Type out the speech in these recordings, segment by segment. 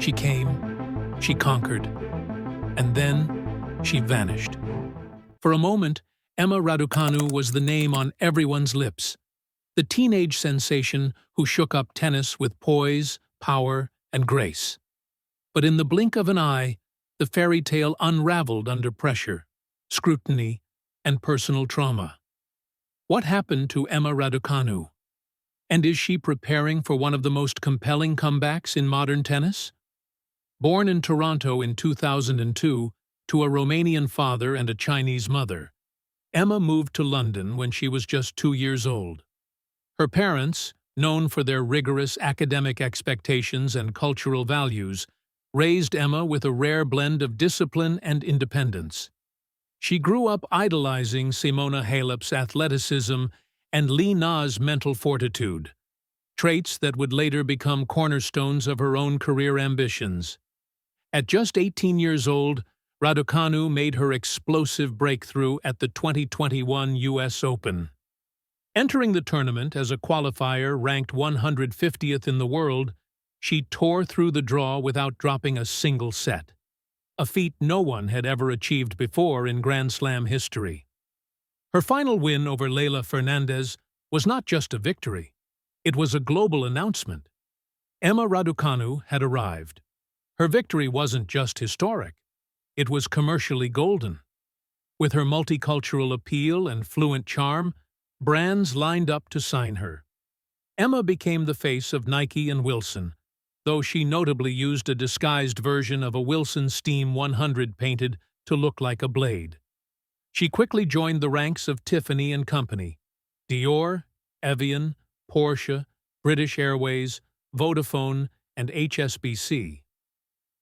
She came, she conquered, and then she vanished. For a moment, Emma Raducanu was the name on everyone's lips, the teenage sensation who shook up tennis with poise, power, and grace. But in the blink of an eye, the fairy tale unraveled under pressure, scrutiny, and personal trauma. What happened to Emma Raducanu? And is she preparing for one of the most compelling comebacks in modern tennis? Born in Toronto in 2002 to a Romanian father and a Chinese mother, Emma moved to London when she was just 2 years old. Her parents, known for their rigorous academic expectations and cultural values, raised Emma with a rare blend of discipline and independence. She grew up idolizing Simona Halep's athleticism and Li Na's mental fortitude, traits that would later become cornerstones of her own career ambitions. At just 18 years old, Raducanu made her explosive breakthrough at the 2021 U.S. Open. Entering the tournament as a qualifier ranked 150th in the world, she tore through the draw without dropping a single set, a feat no one had ever achieved before in Grand Slam history. Her final win over Leylah Fernandez was not just a victory, it was a global announcement. Emma Raducanu had arrived. Her victory wasn't just historic, it was commercially golden. With her multicultural appeal and fluent charm, brands lined up to sign her. Emma became the face of Nike and Wilson, though she notably used a disguised version of a Wilson Steam 100 painted to look like a blade. She quickly joined the ranks of Tiffany & Company, Dior, Evian, Porsche, British Airways, Vodafone, and HSBC.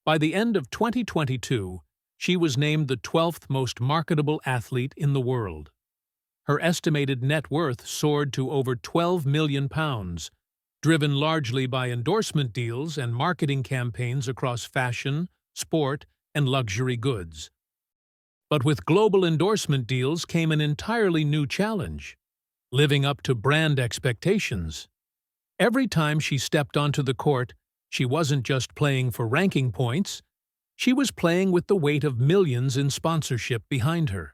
By the end of 2022, she was named the 12th most marketable athlete in the world. Her estimated net worth soared to over £12 million, driven largely by endorsement deals and marketing campaigns across fashion, sport, and luxury goods. But with global endorsement deals came an entirely new challenge: living up to brand expectations. Every time she stepped onto the court, she wasn't just playing for ranking points, she was playing with the weight of millions in sponsorship behind her.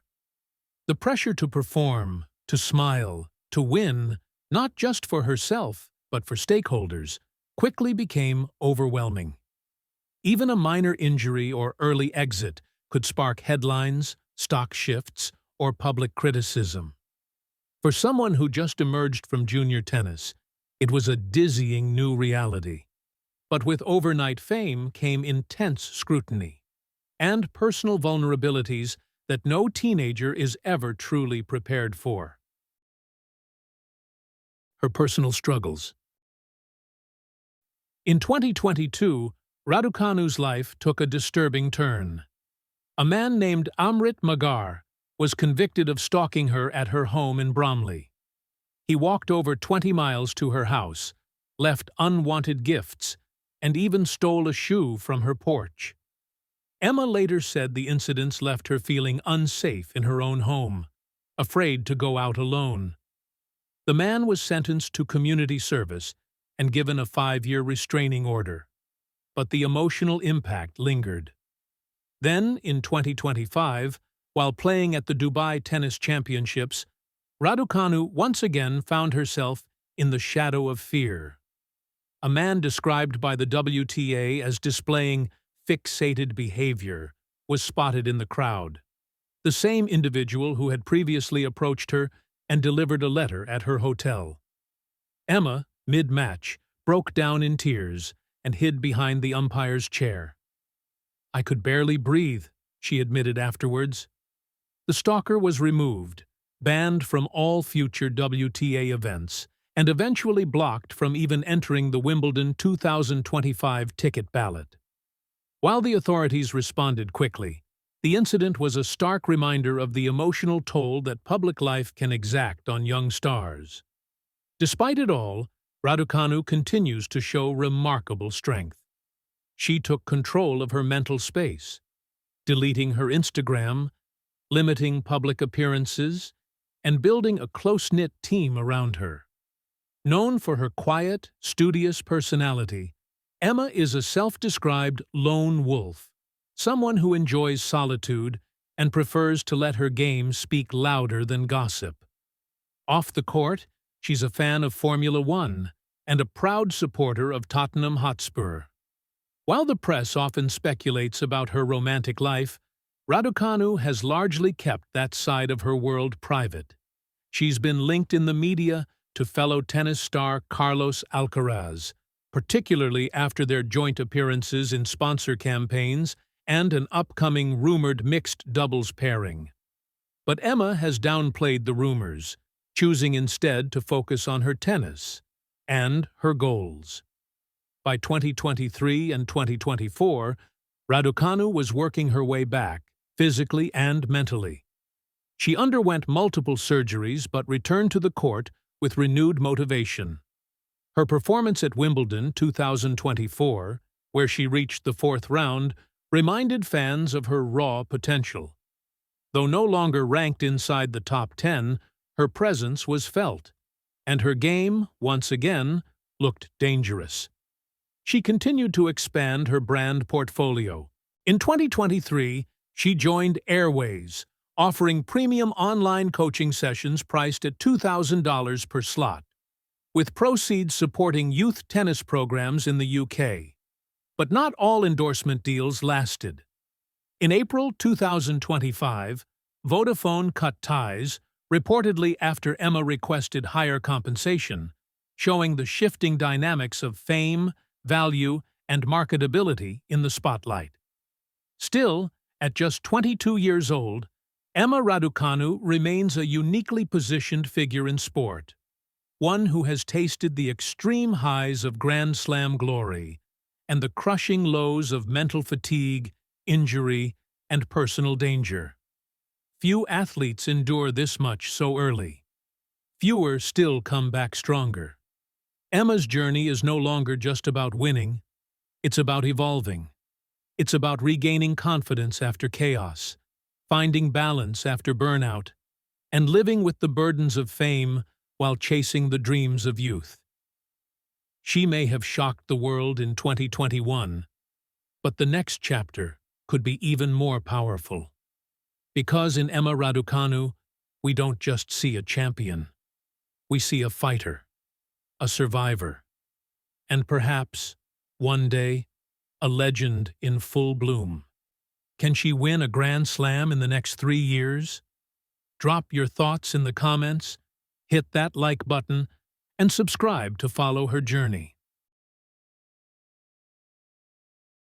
The pressure to perform, to smile, to win, not just for herself, but for stakeholders, quickly became overwhelming. Even a minor injury or early exit could spark headlines, stock shifts, or public criticism. For someone who just emerged from junior tennis, it was a dizzying new reality. But with overnight fame came intense scrutiny and personal vulnerabilities that no teenager is ever truly prepared for. Her personal struggles. In 2022, Raducanu's life took a disturbing turn. A man named Amrit Magar was convicted of stalking her at her home in Bromley. He walked over 20 miles to her house, left unwanted gifts, and even stole a shoe from her porch. Emma later said the incidents left her feeling unsafe in her own home, afraid to go out alone. The man was sentenced to community service and given a 5-year restraining order, but the emotional impact lingered. Then, in 2025, while playing at the Dubai Tennis Championships, Raducanu once again found herself in the shadow of fear. A man described by the WTA as displaying fixated behavior was spotted in the crowd, the same individual who had previously approached her and delivered a letter at her hotel. Emma, mid-match, broke down in tears and hid behind the umpire's chair. "I could barely breathe," she admitted afterwards. The stalker was removed, banned from all future WTA events, and eventually blocked from even entering the Wimbledon 2025 ticket ballot. While the authorities responded quickly, the incident was a stark reminder of the emotional toll that public life can exact on young stars. Despite it all, Raducanu continues to show remarkable strength. She took control of her mental space, deleting her Instagram, limiting public appearances, and building a close-knit team around her. Known for her quiet, studious personality, Emma is a self-described lone wolf, someone who enjoys solitude and prefers to let her game speak louder than gossip. Off the court, she's a fan of Formula One and a proud supporter of Tottenham Hotspur. While the press often speculates about her romantic life, Raducanu has largely kept that side of her world private. She's been linked in the media to fellow tennis star Carlos Alcaraz, particularly after their joint appearances in sponsor campaigns and an upcoming rumored mixed doubles pairing. But Emma has downplayed the rumors, choosing instead to focus on her tennis and her goals. By 2023 and 2024, Raducanu was working her way back, physically and mentally. She underwent multiple surgeries but returned to the court with renewed motivation. Her performance at Wimbledon 2024, where she reached the fourth round, reminded fans of her raw potential. Though no longer ranked inside the top 10, her presence was felt, and her game, once again, looked dangerous. She continued to expand her brand portfolio. In 2023, she joined Airways, offering premium online coaching sessions priced at $2,000 per slot, with proceeds supporting youth tennis programs in the UK. But not all endorsement deals lasted. In April 2025, Vodafone cut ties, reportedly after Emma requested higher compensation, showing the shifting dynamics of fame, value, and marketability in the spotlight. Still, at just 22 years old, Emma Raducanu remains a uniquely positioned figure in sport, one who has tasted the extreme highs of Grand Slam glory and the crushing lows of mental fatigue, injury, and personal danger. Few athletes endure this much so early. Fewer still come back stronger. Emma's journey is no longer just about winning. It's about evolving. It's about regaining confidence after chaos, finding balance after burnout, and living with the burdens of fame while chasing the dreams of youth. She may have shocked the world in 2021, but the next chapter could be even more powerful. Because in Emma Raducanu, we don't just see a champion. We see a fighter, a survivor, and perhaps, one day, a legend in full bloom. Can she win a Grand Slam in the next 3 years? Drop your thoughts in the comments, hit that like button, and subscribe to follow her journey.